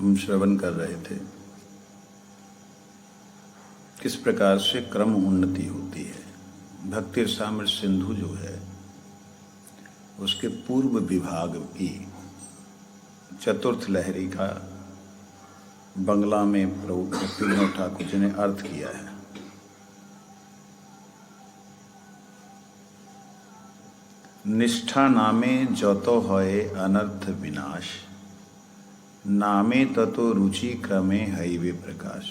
हम श्रवण कर रहे थे किस प्रकार से क्रम उन्नति होती है। भक्ति रसामृत सिंधु जो है उसके पूर्व विभाग की चतुर्थ लहरी का बंगला में प्रभु भक्ति विनोद ठाकुर जी ने अर्थ किया है। निष्ठा नामे जतो होए अनर्थ विनाश, नामे ततो रुचि क्रमे हैवे प्रकाश।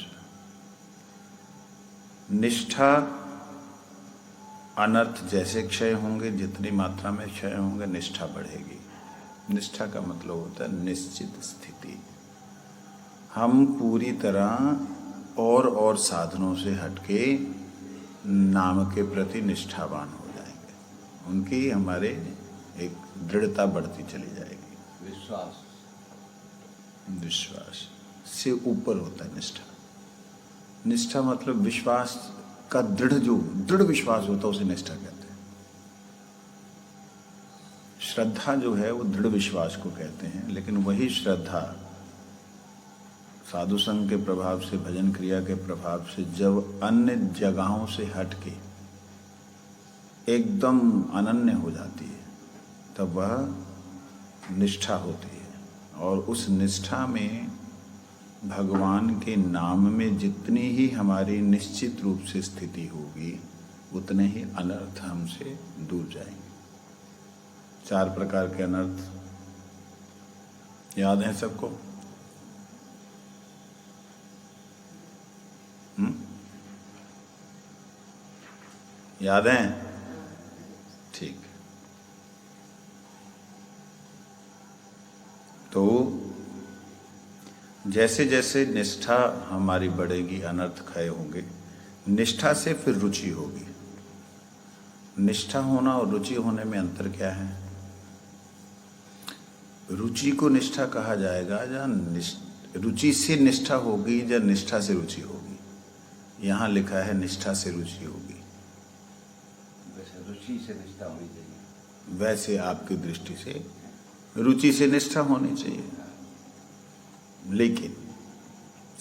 निष्ठा अनर्थ जैसे क्षय होंगे, जितनी मात्रा में क्षय होंगे निष्ठा बढ़ेगी। निष्ठा का मतलब होता है निश्चित स्थिति। हम पूरी तरह और साधनों से हटके नाम के प्रति निष्ठावान हो जाएंगे, उनकी हमारे एक दृढ़ता बढ़ती चली जाएगी। विश्वास से ऊपर होता है निष्ठा। निष्ठा मतलब विश्वास का दृढ़ विश्वास होता है, उसे निष्ठा कहते हैं। श्रद्धा जो है वो दृढ़ विश्वास को कहते हैं, लेकिन वही श्रद्धा साधु संघ के प्रभाव से, भजन क्रिया के प्रभाव से जब अन्य जगहों से हटके एकदम अनन्य हो जाती है तब वह निष्ठा होती है। और उस निष्ठा में भगवान के नाम में जितनी ही हमारी निश्चित रूप से स्थिति होगी उतने ही अनर्थ हमसे दूर जाएंगे। 4 प्रकार के अनर्थ याद हैं सबको? याद हैं? ठीक। तो जैसे जैसे निष्ठा हमारी बढ़ेगी अनर्थ क्षय होंगे। निष्ठा से फिर रुचि होगी। निष्ठा होना और रुचि होने में अंतर क्या है? रुचि को निष्ठा कहा जाएगा जहाँ रुचि से निष्ठा होगी या निष्ठा से रुचि होगी। यहाँ लिखा है निष्ठा से रुचि होगी। वैसे रुचि से निष्ठा होनी चाहिए। वैसे आपकी दृष्टि से रुचि से निष्ठा होनी चाहिए, लेकिन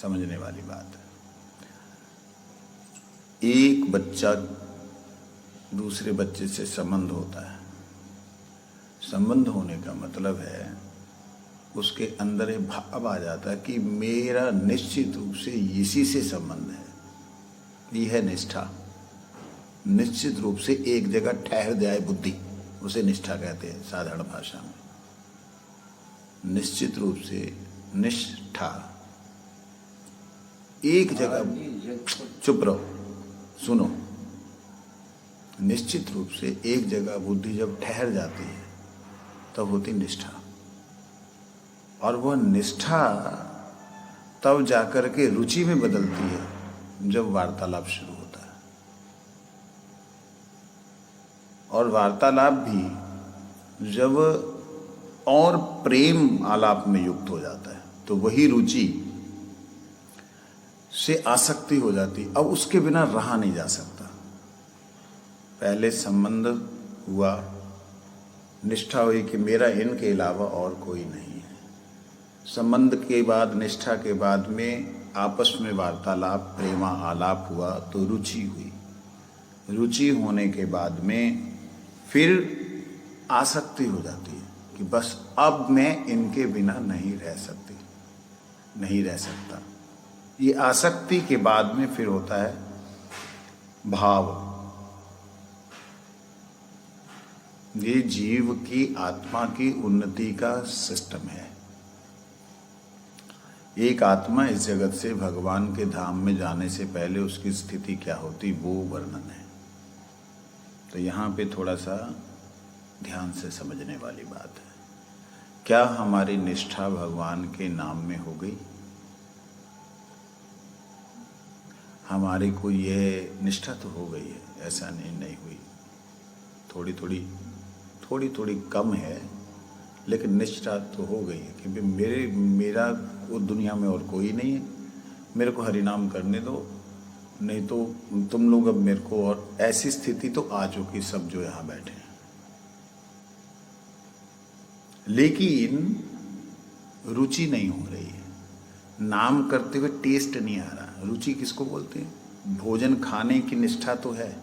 समझने वाली बात है, एक बच्चा दूसरे बच्चे से संबंध होता है। संबंध होने का मतलब है उसके अंदर एक भाव आ जाता है कि मेरा निश्चित रूप से इसी से संबंध है। यह है निष्ठा। निश्चित रूप से एक जगह ठहर जाए बुद्धि, उसे निष्ठा कहते हैं साधारण भाषा में। निश्चित रूप से निष्ठा, एक जगह, चुप रहो, सुनो। निश्चित रूप से एक जगह बुद्धि जब ठहर जाती है तब होती निष्ठा। और वह निष्ठा तब जाकर के रुचि में बदलती है जब वार्तालाप शुरू होता है। और वार्तालाप भी जब और प्रेम आलाप में युक्त हो जाता है तो वही रुचि से आसक्ति हो जाती। अब उसके बिना रहा नहीं जा सकता। पहले संबंध हुआ, निष्ठा हुई कि मेरा इनके अलावा और कोई नहीं है। संबंध के बाद, निष्ठा के बाद में आपस में वार्तालाप, प्रेमा आलाप हुआ तो रुचि हुई। रुचि होने के बाद में फिर आसक्ति हो जाती है कि बस अब मैं इनके बिना नहीं रह सकती, नहीं रह सकता। ये आसक्ति के बाद में फिर होता है भाव। ये जीव की आत्मा की उन्नति का सिस्टम है। एक आत्मा इस जगत से भगवान के धाम में जाने से पहले उसकी स्थिति क्या होती वो वर्णन है। तो यहाँ पे थोड़ा सा ध्यान से समझने वाली बात है। क्या हमारी निष्ठा भगवान के नाम में हो गई? हमारी को ये निष्ठा तो हो गई है, ऐसा नहीं हुई। थोड़ी थोड़ी कम है, लेकिन निष्ठा तो हो गई है कि मेरा वो दुनिया में और कोई नहीं है, मेरे को हरिनाम करने दो, नहीं तो तुम लोग अब मेरे को। और ऐसी स्थिति तो आ चुकी सब जो यहाँ बैठे हैं। लेकिन रुचि नहीं हो रही है। नाम करते हुए टेस्ट नहीं आ रहा। रुचि किसको बोलते हैं? भोजन खाने की निष्ठा तो है,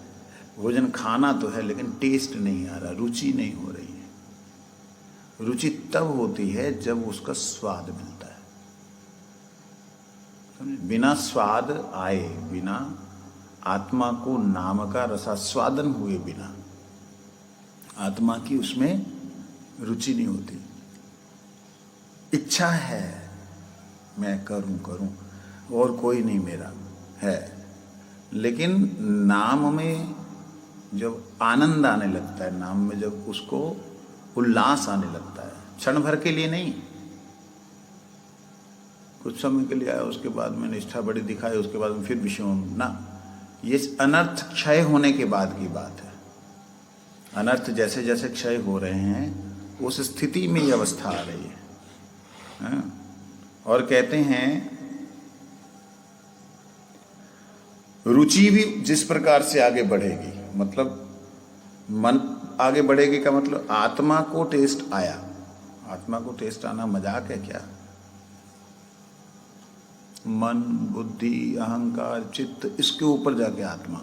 भोजन खाना तो है, लेकिन टेस्ट नहीं आ रहा, रुचि नहीं हो रही है। रुचि तब होती है जब उसका स्वाद मिलता है। समझे? बिना स्वाद आए, बिना आत्मा को नाम का रसास्वादन हुए बिना आत्मा की उसमें रुचि नहीं होती। इच्छा है मैं करूं और कोई नहीं मेरा है, लेकिन नाम में जब आनंद आने लगता है, नाम में जब उसको उल्लास आने लगता है, क्षण भर के लिए नहीं, कुछ समय के लिए आया, उसके बाद में निष्ठा बड़ी दिखाई, उसके बाद में फिर विषयों ना, ये अनर्थ क्षय होने के बाद की बात है। अनर्थ जैसे जैसे क्षय हो रहे हैं उस स्थिति में ये अवस्था आ रही है। और कहते हैं रुचि भी जिस प्रकार से आगे बढ़ेगी, मतलब मन आगे बढ़ेगी का मतलब आत्मा को टेस्ट आया, आत्मा को टेस्ट आना मजाक है क्या? मन, बुद्धि, अहंकार, चित्त, इसके ऊपर जाके आत्मा,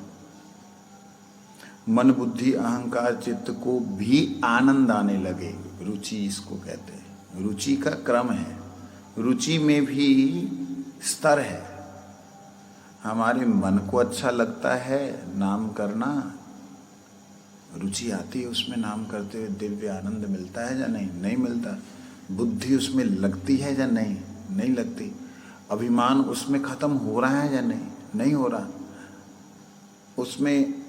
मन, बुद्धि, अहंकार, चित्त को भी आनंद आने लगे, रुचि इसको कहते हैं। रुचि का क्रम है, रुचि में भी स्तर है। हमारे मन को अच्छा लगता है नाम करना, रुचि आती है उसमें, नाम करते हुए दिव्य आनंद मिलता है या नहीं? नहीं मिलता। बुद्धि उसमें लगती है या नहीं? नहीं लगती। अभिमान उसमें खत्म हो रहा है या नहीं? नहीं हो रहा। उसमें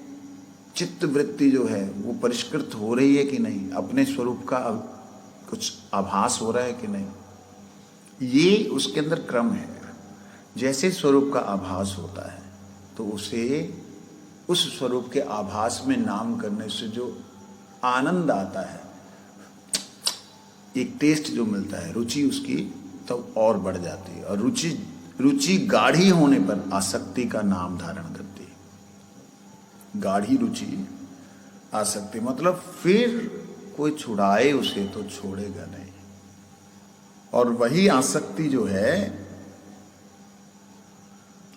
चित्त वृत्ति जो है वो परिष्कृत हो रही है कि नहीं? अपने स्वरूप का कुछ आभास हो रहा है कि नहीं? ये उसके अंदर क्रम है। जैसे स्वरूप का आभास होता है तो उसे उस स्वरूप के आभास में नाम करने से जो आनंद आता है, एक टेस्ट जो मिलता है, रुचि उसकी तो और बढ़ जाती है। और रुचि गाढ़ी होने पर आसक्ति का नाम धारण करती है। गाढ़ी रुचि, आसक्ति मतलब फिर कोई छुड़ाए उसे तो छोड़ेगा नहीं। और वही आसक्ति जो है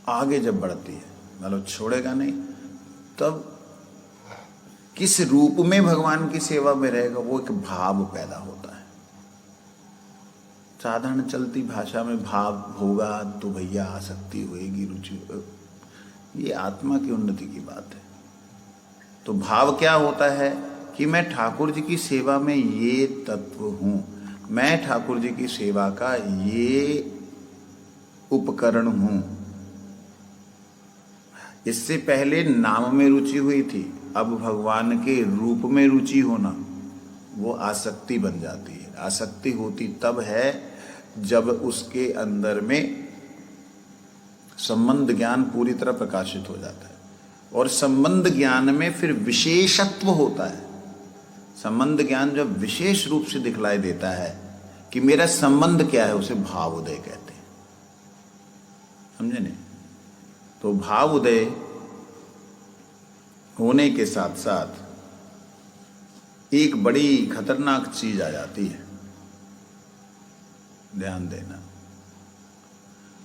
आगे जब बढ़ती है, मतलब छोड़ेगा नहीं, तब किस रूप में भगवान की सेवा में रहेगा, वो एक भाव पैदा होता है। साधारण चलती भाषा में भाव होगा तो भैया आसक्ति होएगी, रुचि, ये आत्मा की उन्नति की बात है। तो भाव क्या होता है कि मैं ठाकुर जी की सेवा में ये तत्व हूं, मैं ठाकुर जी की सेवा का ये उपकरण हूं। इससे पहले नाम में रुचि हुई थी, अब भगवान के रूप में रुचि होना वो आसक्ति बन जाती है। आसक्ति होती तब है जब उसके अंदर में संबंध ज्ञान पूरी तरह प्रकाशित हो जाता है। और संबंध ज्ञान में फिर विशेषत्व होता है। संबंध ज्ञान जब विशेष रूप से दिखलाई देता है कि मेरा संबंध क्या है, उसे भाव उदय कहते हैं। समझे नहीं? तो भाव उदय होने के साथ साथ एक बड़ी खतरनाक चीज आ जाती है, ध्यान देना।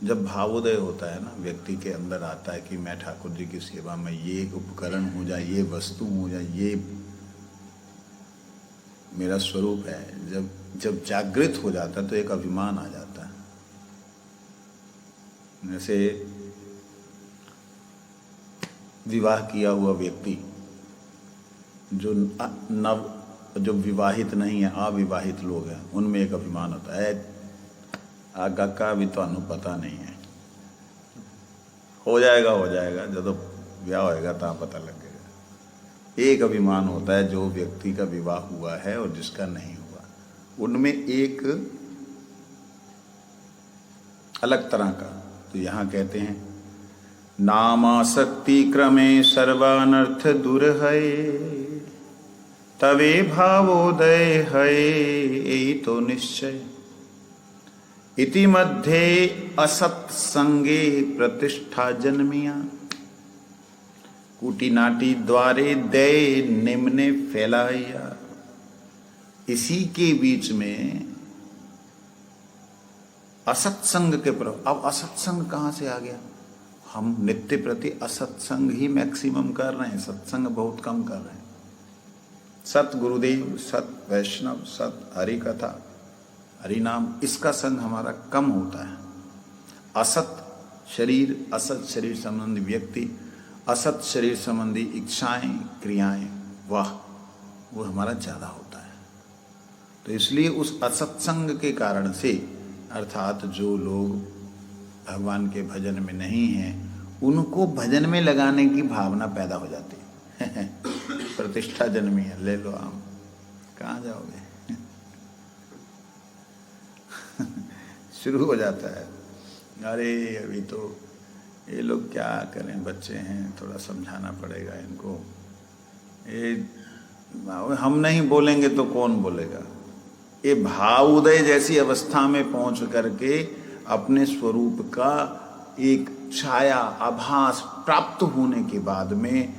जब भावोदय होता है ना, व्यक्ति के अंदर आता है कि मैं ठाकुर जी की सेवा में ये उपकरण हो जाए, ये वस्तु हो जाए, ये मेरा स्वरूप है। जब जागृत हो जाता है तो एक अभिमान आ जाता है। जैसे विवाह किया हुआ व्यक्ति जो विवाहित नहीं है, अविवाहित लोग हैं, उनमें एक अभिमान होता है, आगा का भी तो अनु पता नहीं है, हो जाएगा जब तो ब्याह होएगा तहाँ पता लगेगा। एक अभिमान होता है जो व्यक्ति का विवाह हुआ है और जिसका नहीं हुआ, उनमें एक अलग तरह का। तो यहाँ कहते हैं नामासक्ति क्रमे सर्वानर्थ दूर है, तवे भावोदय है यही तो निश्चय। इति मध्ये असत्संगे प्रतिष्ठा जन्मिया, कुटिनाटी द्वारे दय निम्ने फैलाया। इसी के बीच में असत्संग के प्रभाव। अब असत्संग कहाँ से आ गया? हम नित्य प्रति असत्संग ही मैक्सिमम कर रहे हैं, सत्संग बहुत कम कर रहे हैं। सत गुरुदेव, सत वैष्णव, सत हरि कथा, हरि नाम, इसका संग हमारा कम होता है। असत शरीर, असत शरीर संबंधी व्यक्ति, असत शरीर संबंधी इच्छाएं, क्रियाएं, वाह, वो हमारा ज्यादा होता है। तो इसलिए उस असत्संग के कारण से, अर्थात जो लोग भगवान के भजन में नहीं हैं, उनको भजन में लगाने की भावना पैदा हो जाती है। प्रतिष्ठा जन्मी है, ले लो आम, कहाँ जाओगे? शुरू हो जाता है, अरे अभी तो ये लोग क्या करें, बच्चे हैं, थोड़ा समझाना पड़ेगा इनको, ये हम नहीं बोलेंगे तो कौन बोलेगा। ये भाव उदय जैसी अवस्था में पहुंच करके अपने स्वरूप का एक छाया आभास प्राप्त होने के बाद में,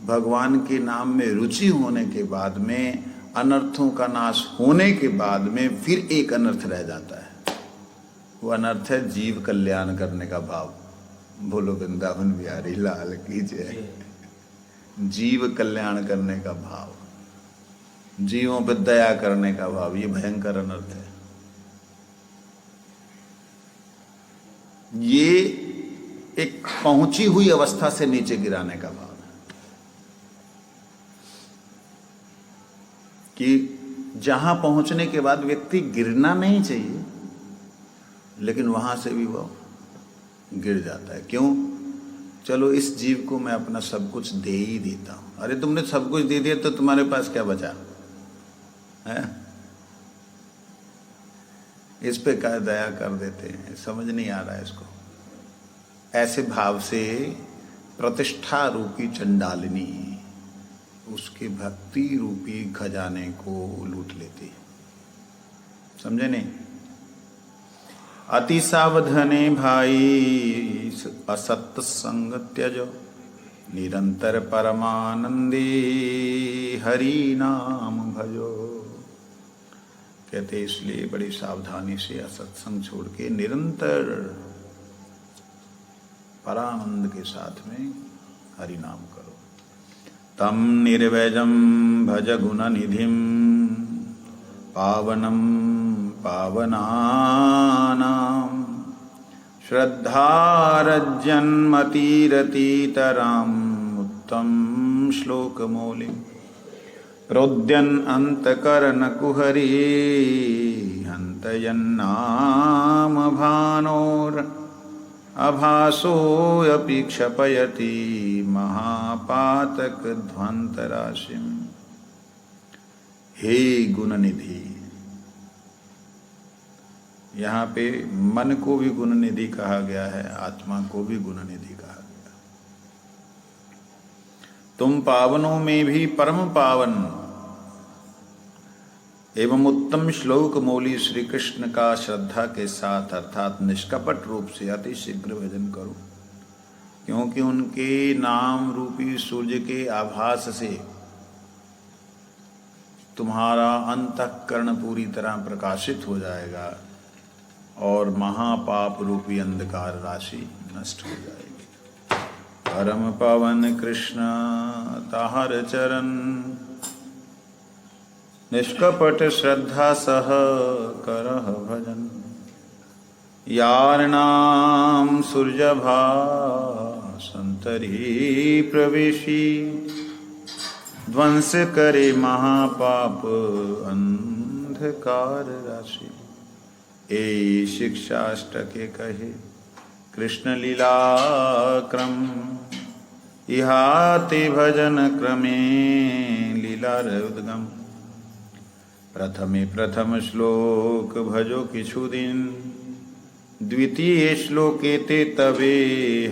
भगवान के नाम में रुचि होने के बाद में, अनर्थों का नाश होने के बाद में फिर एक अनर्थ रह जाता है। वो अनर्थ है जीव कल्याण करने का भाव। बोलो वृंदावन बिहारी लाल की जय। जीव कल्याण करने का भाव, जीवों पर दया करने का भाव, ये भयंकर अनर्थ है। ये एक पहुंची हुई अवस्था से नीचे गिराने का भाव है कि जहां पहुंचने के बाद व्यक्ति गिरना नहीं चाहिए, लेकिन वहां से भी वो गिर जाता है। क्यों? चलो इस जीव को मैं अपना सब कुछ दे ही देता हूं। अरे तुमने सब कुछ दे दिया तो तुम्हारे पास क्या बचा है? इस पे क्या दया कर देते हैं, समझ नहीं आ रहा है इसको। ऐसे भाव से प्रतिष्ठा रूपी चंडालिनी उसके भक्ति रूपी खजाने को लूट लेती है। समझे नहीं? अति सावधाने भाई असत संग त्यजो, निरंतर परमानंदी हरि नाम भजो। कहते इसलिए बड़ी सावधानी से असत्संग छोड़ के निरंतर परानंद के साथ में हरि नाम करो। तम निर्वैजम भज गुण निधिम, पावनम पावनानां श्रद्धारजन्मतिरतीतराम् उत्तम श्लोकमौलिं प्रोद्यन् अंतकरण कुहरी हन्तयन्नाम भानोर अभासोऽपि क्षपयति महापातक ध्वंतराशिम्। हे गुणनिधि, यहाँ पे मन को भी गुण निधि कहा गया है, आत्मा को भी गुण निधि कहा गया। तुम पावनों में भी परम पावन एवं उत्तम श्लोक मौली श्री कृष्ण का श्रद्धा के साथ अर्थात निष्कपट रूप से अति शीघ्र भजन करो, क्योंकि उनके नाम रूपी सूर्य के आभास से तुम्हारा अंतःकरण पूरी तरह प्रकाशित हो जाएगा और महापाप रूपी अंधकार राशि नष्ट हो जाएगी। परम पावन कृष्ण ताहर चरण, निष्कपट श्रद्धा सह करह भजन। यार नाम सूर्यभा संतरी प्रवेशी, ध्वंस करे महापाप अंधकार राशि। ए शिक्षाष्टके कहे कृष्ण लीला क्रम, इहाते भजन क्रमे लीला उद्गम। प्रथमे प्रथम श्लोक भजो किछु दिन, द्वितीय श्लोके ते तवे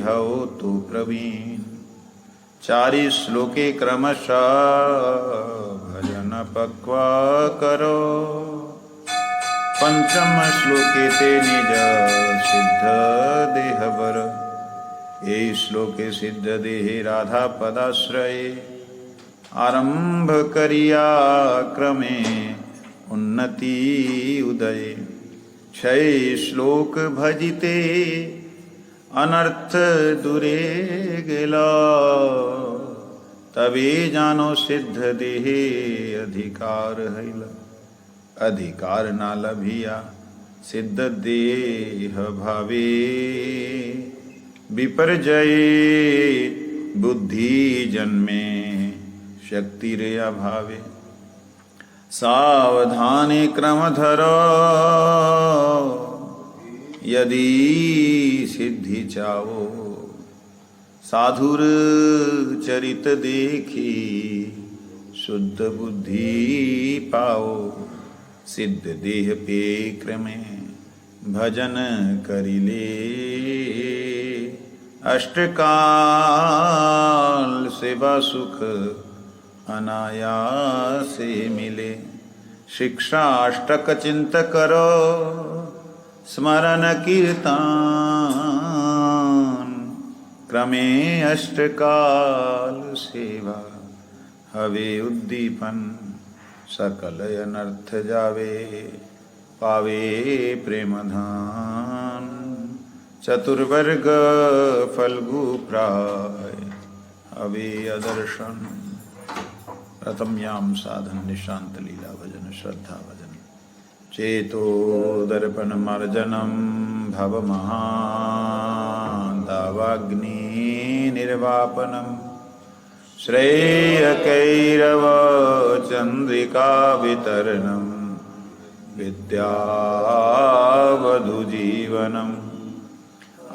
हओ तो प्रवीण। चारि श्लोके क्रमशः भजन पक्वा करो, पंचम श्लोके ते निज सिद्ध देह वर। ये श्लोके सिद्ध देह राधा पदाश्रये, आरंभ करिया क्रमे उन्नति उदये। क्षय श्लोक भजिते अनर्थ दूरे गेला तबे जानो सिद्ध देहे अधिकार हैला। अधिकार ना लभिया सिद्ध देह भावे विपर्जय बुद्धि जन्मे शक्ति रे अभावे। सावधाने क्रम धरो यदि सिद्धि चावो साधुर चरित देखी शुद्ध बुद्धि पाओ। सिद्ध देह पे क्रमे भजन करिले अष्टकाल सेवा सुख अनायासे मिले। शिक्षा अष्टक चिंत करो स्मरण कीर्तन क्रमे अष्टकाल सेवा हवे उद्दीपन। सकल अनर्थ जावे पावे प्रेम धान। चतुर्वर्ग फल्गु प्राय हवे अदर्शन। प्रथम याम साधन निशांत लीला भजन श्रद्धा भजन। चेतो दर्पण मार्जनम भव महादावाग्नि निर्वापनम। श्रेय कैरव चंद्रिका वितरणम विद्यावधु जीवनम।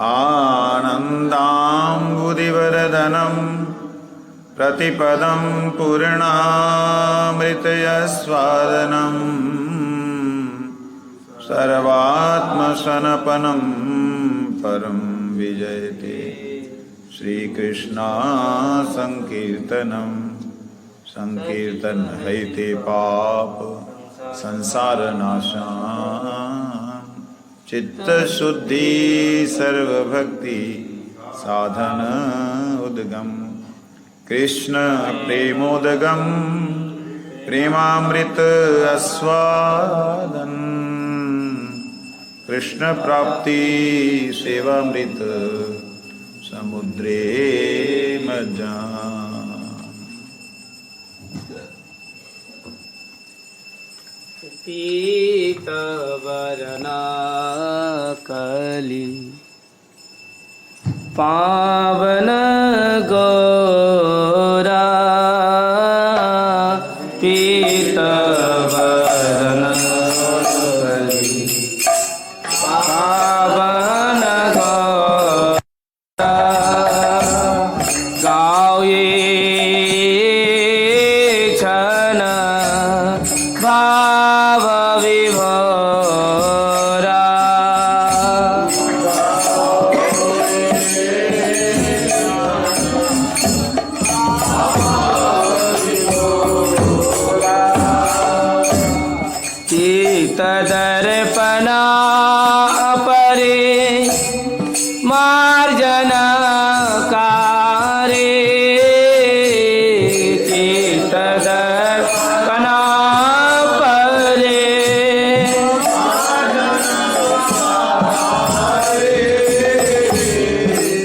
आनंदाम्बुदिवरदनम प्रतिपदं पूर्णामृतयस्वादनं। सर्वात्मसनपनं परं विजयते श्रीकृष्णा संकीर्तनम। संकीर्तन हैते पाप संसारनाशान। चित्त शुद्धि सर्वभक्ति साधन उद्गम। कृष्ण प्रेमोदगम प्रेमामृत आस्वादन। कृष्ण प्राप्ति सेवामृत समुद्रे मज्जान। पीतवरना कली पावन गोरा। पीतवरना कली पावन गोरा। गाये छन भाव विभोरा। चित्त दर्पणा परे मार्जन कारे। चित्त दर्पणा परे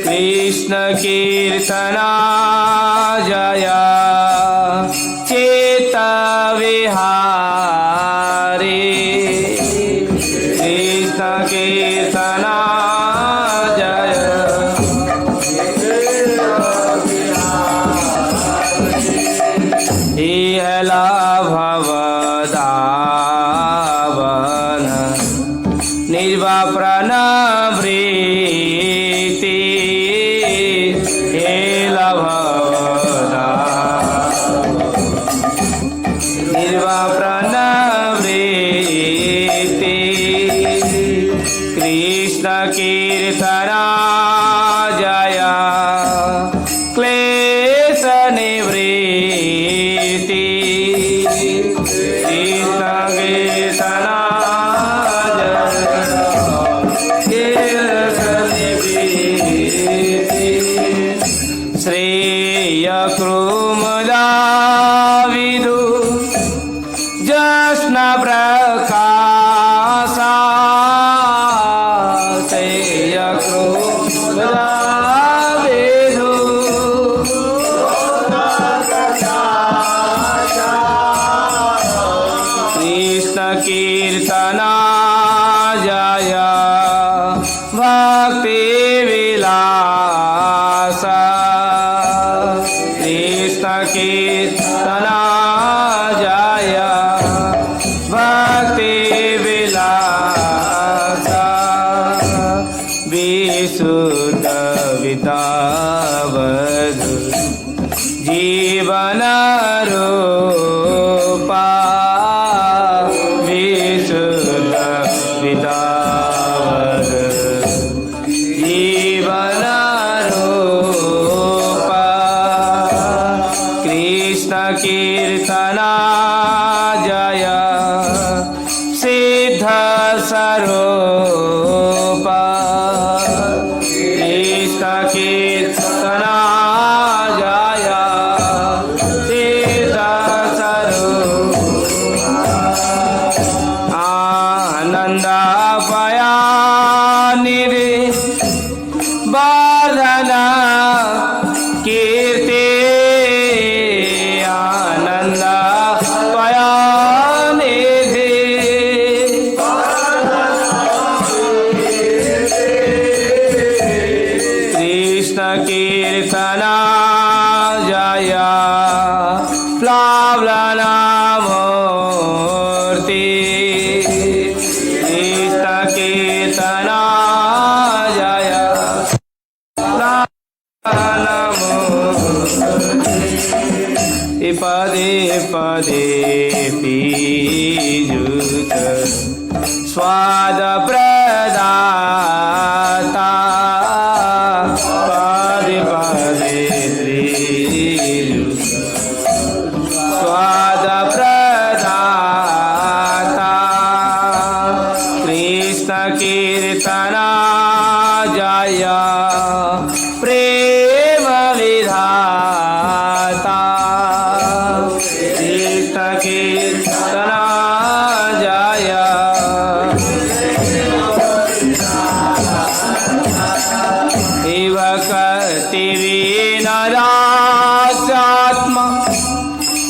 कृष्ण कीर्तना जया चेत विहारे। कृष्ण कीर्तना जय हेला भवदावन निर्वाप्रण वृत्ति। हेला भवदा निर्वाप्रण वृत्ति। कृष्ण कीर्तना जया क्लेश निवृत्ति। कृष्ण कीर्तना श्रेय कृमुदा विदु जस्न प्रकार। कीर्तना जय भक्ति विलास कृष्ण कीर्तना जय भक्ति विलास विशुद्ध वितावधु जीवन रूपा विशुद्ध वितावधु जीवन रूपा कृष्ण कीर्तना जय सिद्ध स्वरूपा कृष्ण कीर्तना जय सिद्ध स्वरूपा आनंद पयानिधि वर्धन कीर्ति आनंद पयानिधि कृष्ण कीर्तना जय प्लावना मूर्ति कृष्ण कीर्तना जय प्लावना मूर्ति पदे पदे पीयूष स्वाद प्रदाता पदे पदे पीयूष स्वाद प्रदाता कृष्ण कीर्तना जय प्रेम विधाता कृष्ण कीर्तना जय इव कति विनरात्म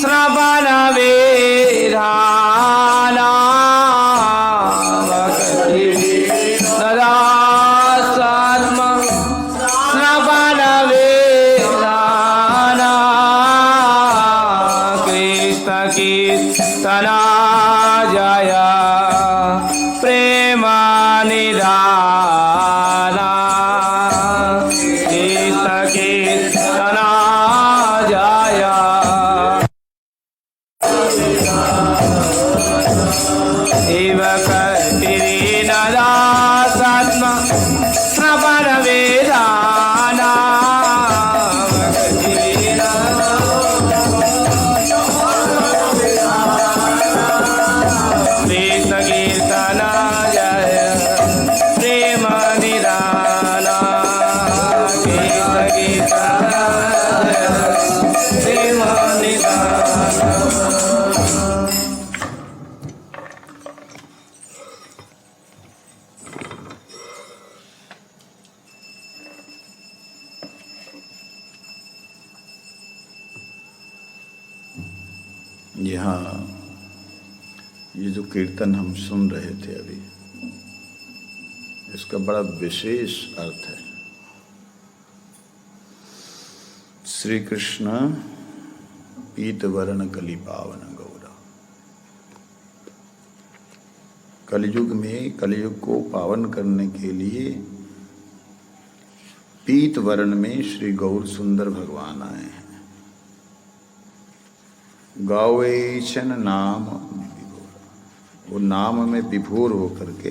श्रवण वेधाना भक्ति विनरात्म श्रवण वेधाना कृष्ण कीर्तना जय प्रेम निधाना कृष्ण कीर्तना जय इव कतिरिनदासात्म श्रवण वेदाना कृष्ण कीर्तना जय प्रेम निधाना कृष्ण कीर्तना जय प्रेम निधाना। यहाँ ये जो कीर्तन हम सुन रहे थे अभी, इसका बड़ा विशेष अर्थ है। श्री कृष्ण पीतवर्ण कली पावन गौरा। कलयुग में कलयुग को पावन करने के लिए पीत वर्ण में श्री गौर सुंदर भगवान आए हैं। गावेशन नाम विभोर, वो नाम में विभोर होकर के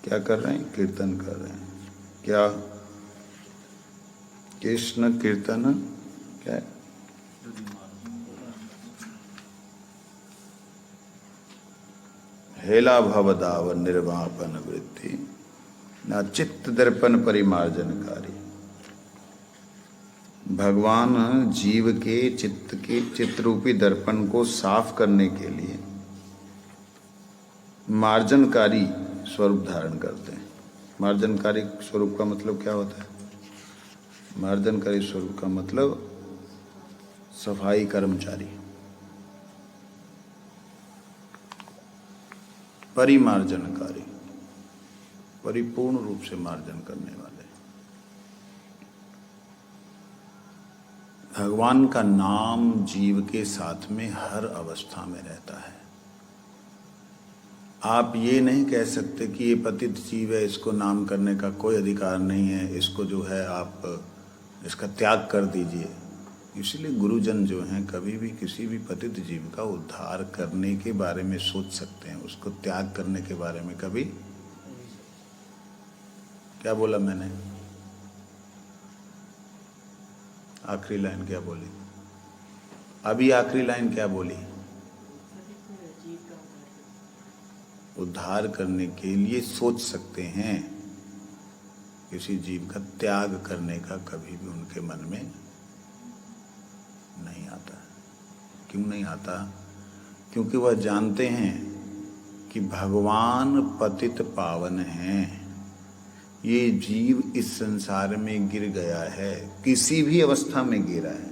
क्या कर रहे हैं? कीर्तन कर रहे हैं। क्या कृष्ण कीर्तन क्या है? हेला भवदाव निर्वापन वृत्ति न चित्त दर्पण परिमार्जनकारी। भगवान जीव के चित्तरूपी दर्पण को साफ करने के लिए मार्जनकारी स्वरूप धारण करते हैं। मार्जनकारी स्वरूप का मतलब क्या होता है? मार्जनकारी स्वरूप का मतलब सफाई कर्मचारी। परिमार्जनकारी, परिपूर्ण रूप से मार्जन करने वाले। भगवान का नाम जीव के साथ में हर अवस्था में रहता है। आप ये नहीं कह सकते कि ये पतित जीव है, इसको नाम करने का कोई अधिकार नहीं है, इसको जो है आप इसका त्याग कर दीजिए। इसलिए गुरुजन जो हैं कभी भी किसी भी पतित जीव का उद्धार करने के बारे में सोच सकते हैं, उसको त्याग करने के बारे में कभी। क्या बोला मैंने? आखिरी लाइन क्या बोली? अभी आखिरी लाइन क्या बोली? उद्धार करने के लिए सोच सकते हैं, किसी जीव का त्याग करने का कभी भी उनके मन में नहीं आता। क्यों नहीं आता? क्योंकि वह जानते हैं कि भगवान पतित पावन हैं। ये जीव इस संसार में गिर गया है, किसी भी अवस्था में गिरा है,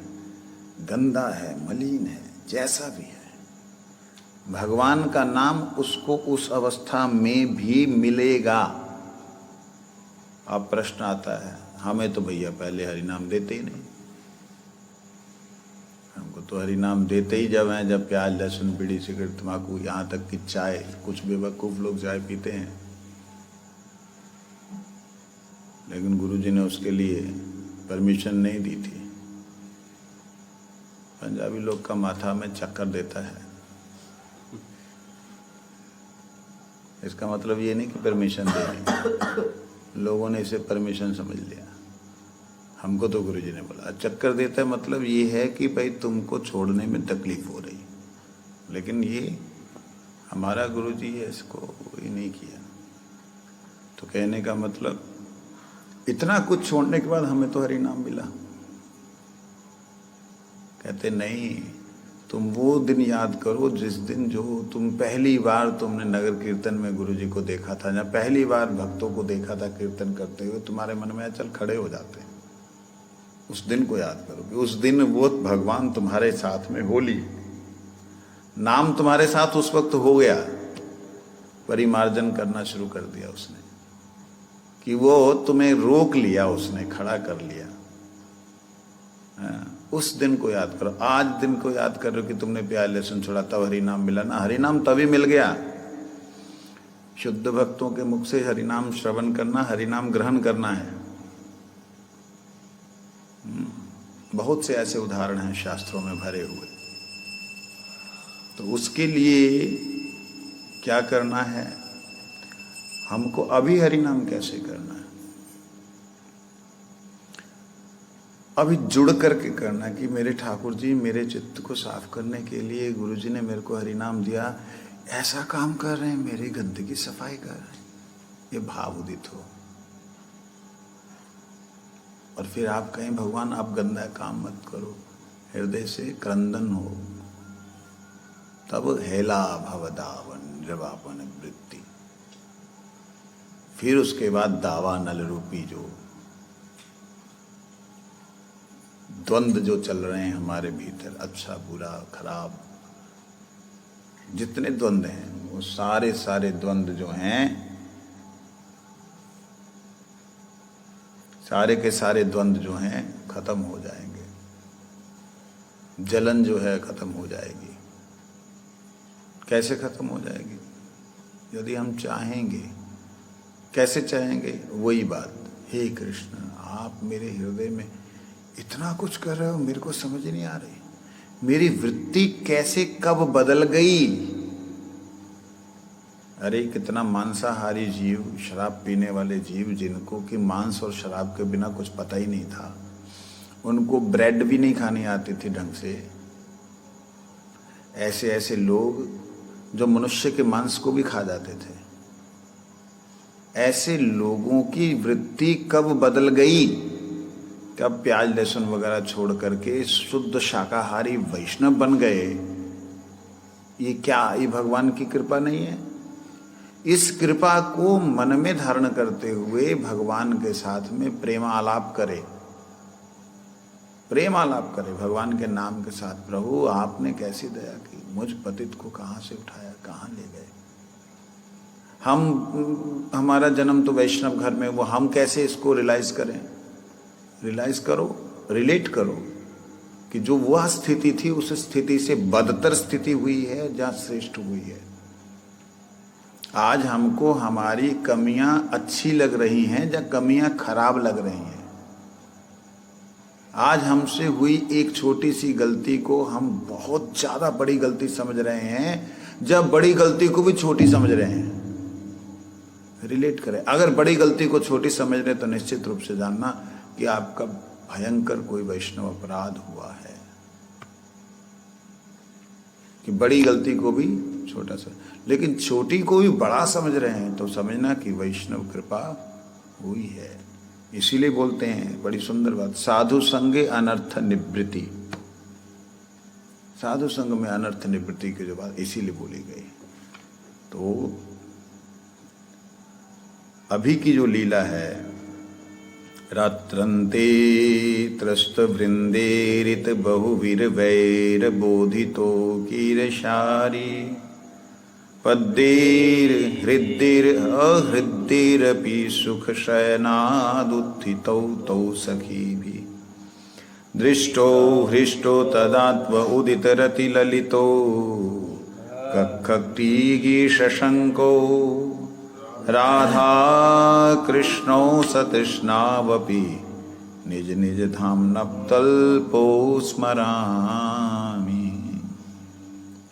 गंदा है, मलिन है, जैसा भी है, भगवान का नाम उसको उस अवस्था में भी मिलेगा। अब प्रश्न आता है, हमें तो भैया पहले हरि नाम देते ही नहीं, हमको तो हरि नाम देते ही जब हैं जब प्याज लहसुन बीड़ी सिगरेट तम्बाकू, यहाँ तक कि चाय, कुछ बेवकूफ़ लोग चाय पीते हैं, लेकिन गुरुजी ने उसके लिए परमिशन नहीं दी थी। पंजाबी लोग का माथा में चक्कर देता है, इसका मतलब ये नहीं कि परमिशन दे, लोगों ने इसे परमिशन समझ लिया। हमको तो गुरुजी ने बोला चक्कर देता है, मतलब ये है कि भाई तुमको छोड़ने में तकलीफ हो रही, लेकिन ये हमारा गुरुजी है, इसको कोई नहीं किया। तो कहने का मतलब इतना कुछ छोड़ने के बाद हमें तो हरि नाम मिला। कहते नहीं, तुम वो दिन याद करो जिस दिन जो तुम पहली बार तुमने नगर कीर्तन में गुरुजी को देखा था, या पहली बार भक्तों को देखा था कीर्तन करते हुए, तुम्हारे मन में चल खड़े हो जाते हैं। उस दिन को याद करो कि उस दिन वो भगवान तुम्हारे साथ में होली, नाम तुम्हारे साथ उस वक्त हो गया, परिमार्जन करना शुरू कर दिया उसने, कि वो तुम्हें रोक लिया, उसने खड़ा कर लिया। उस दिन को याद करो। आज दिन को याद करो कि तुमने प्याज लहसुन छोड़ा, तब हरि नाम मिला ना। हरि नाम तभी मिल गया, शुद्ध भक्तों के मुख से हरि नाम श्रवण करना, हरि नाम ग्रहण करना है। बहुत से ऐसे उदाहरण हैं शास्त्रों में भरे हुए। तो उसके लिए क्या करना है? हमको अभी हरि नाम कैसे करना है? अभी जुड़ करके करना कि मेरे ठाकुर जी मेरे चित्त को साफ करने के लिए गुरुजी ने मेरे को हरि नाम दिया, ऐसा काम कर रहे हैं, मेरे गद्दे की सफाई कर रहे हैं, ये भाव उदित हो। और फिर आप कहें भगवान आप गंदा काम मत करो, हृदय से क्रंदन हो, तब हेला भवदावन जवापन वृत्ति। फिर उसके बाद दावा नल रूपी जो द्वंद्व जो चल रहे हैं हमारे भीतर, अच्छा बुरा खराब, जितने द्वंद्व हैं वो सारे द्वंद्व जो हैं, सारे के सारे द्वंद्व जो हैं खत्म हो जाएंगे। जलन जो है खत्म हो जाएगी। कैसे खत्म हो जाएगी? यदि हम चाहेंगे। कैसे चाहेंगे? वही बात, हे कृष्ण आप मेरे हृदय में इतना कुछ कर रहे हो, मेरे को समझ नहीं आ रही, मेरी वृत्ति कैसे कब बदल गई। अरे कितना मांसाहारी जीव, शराब पीने वाले जीव, जिनको कि मांस और शराब के बिना कुछ पता ही नहीं था, उनको ब्रेड भी नहीं खानी आती थी ढंग से। ऐसे ऐसे लोग जो मनुष्य के मांस को भी खा जाते थे, ऐसे लोगों की वृत्ति कब बदल गई? कब प्याज लहसुन वगैरह छोड़ करके शुद्ध शाकाहारी वैष्णव बन गए। ये क्या, ये भगवान की कृपा नहीं है? इस कृपा को मन में धारण करते हुए भगवान के साथ में प्रेमालाप करे, प्रेमालाप करे भगवान के नाम के साथ। प्रभु आपने कैसी दया की, मुझ पतित को कहाँ से उठाया, कहाँ ले गए। हमारा जन्म तो वैष्णव घर में, वो हम कैसे इसको रियलाइज करें? रियलाइज करो, रिलेट करो कि जो वह स्थिति थी उस स्थिति से बदतर स्थिति हुई है जहां श्रेष्ठ हुई है। आज हमको हमारी कमियां अच्छी लग रही हैं या कमियां खराब लग रही हैं। आज हमसे हुई एक छोटी सी गलती को हम बहुत ज्यादा बड़ी गलती समझ रहे हैं, जब बड़ी गलती को भी छोटी समझ रहे हैं। रिलेट करें, अगर बड़ी गलती को छोटी समझ रहे तो निश्चित रूप से जानना कि आपका भयंकर कोई वैष्णव अपराध हुआ है, कि बड़ी गलती को भी छोटा सा, लेकिन छोटी को भी बड़ा समझ रहे हैं तो समझना कि वैष्णव कृपा हुई है। इसीलिए बोलते हैं, बड़ी सुंदर बात, साधु संगे अनर्थ निवृत्ति। साधु संग में अनर्थ निवृत्ति की जो बात इसीलिए बोली गई। तो अभी की जो लीला है, रात्रंते त्रस्त वृंदेरित बहुवीर वैर बोधितो कीरशारी पद्देर हृद्देर अहृद्देरपि सुख शयनादुत्थितौ तौ सखी भी दृष्टो हृष्टो तदात्व उदित रति ललितो कक्खक्तीगी शशंको राधा कृष्णौ सतृष्णावपि निज निज धाम नप्तल्पो स्मरामि।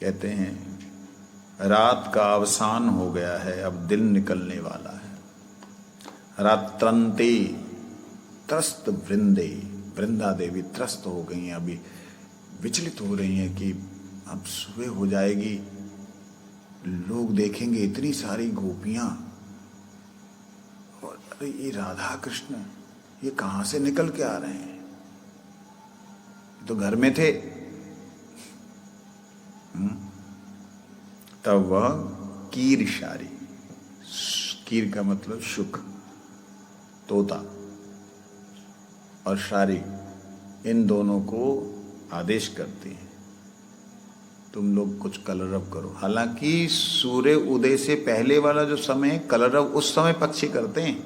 कहते हैं रात का अवसान हो गया है, अब दिन निकलने वाला है। रात्रंते त्रस्त वृंदे, वृंदा देवी त्रस्त हो गई हैं, अभी विचलित हो रही हैं कि अब सुबह हो जाएगी, लोग देखेंगे इतनी सारी गोपियां, और अरे ये राधा कृष्ण ये कहां से निकल के आ रहे हैं, तो घर में थे। तब वह कीर शारी, कीर का मतलब शुक, तोता, और शारी, इन दोनों को आदेश करती है, तुम लोग कुछ कलरव करो। हालांकि सूर्य उदय से पहले वाला जो समय है कलरव उस समय पक्षी करते हैं,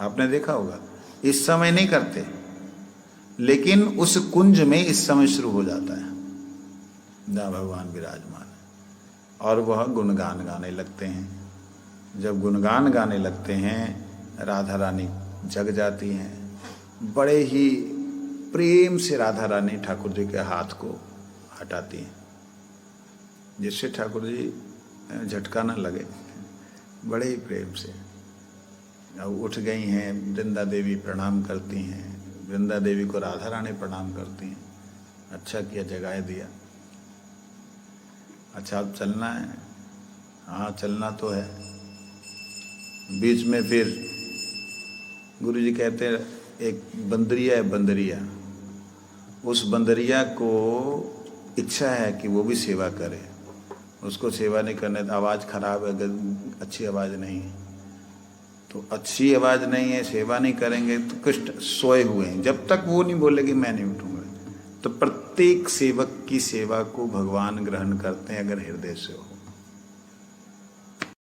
आपने देखा होगा, इस समय नहीं करते, लेकिन उस कुंज में इस समय शुरू हो जाता है जहाँ भगवान विराजमान है, और वह गुणगान गाने लगते हैं। जब गुणगान गाने लगते हैं राधा रानी जग जाती हैं, बड़े ही प्रेम से राधा रानी ठाकुर जी के हाथ को हटाती हैं, जिससे ठाकुर जी झटका न लगे, बड़े ही प्रेम से। अब उठ गई हैं, वृंदा देवी प्रणाम करती हैं, वृंदा देवी को राधा रानी प्रणाम करती हैं, अच्छा किया जगाए दिया, अच्छा अब चलना है। हाँ चलना तो है। बीच में फिर गुरु जी कहते हैं एक बंदरिया है, बंदरिया, उस बंदरिया को इच्छा है कि वो भी सेवा करे, उसको सेवा नहीं करने, आवाज़ खराब है, अच्छी आवाज़ नहीं है, तो अच्छी आवाज़ नहीं है, सेवा नहीं करेंगे तो कष्ट, सोए हुए हैं, जब तक वो नहीं बोलेगी मैं नहीं उठूंगा। तो प्रत्येक सेवक की सेवा को भगवान ग्रहण करते हैं अगर हृदय से हो।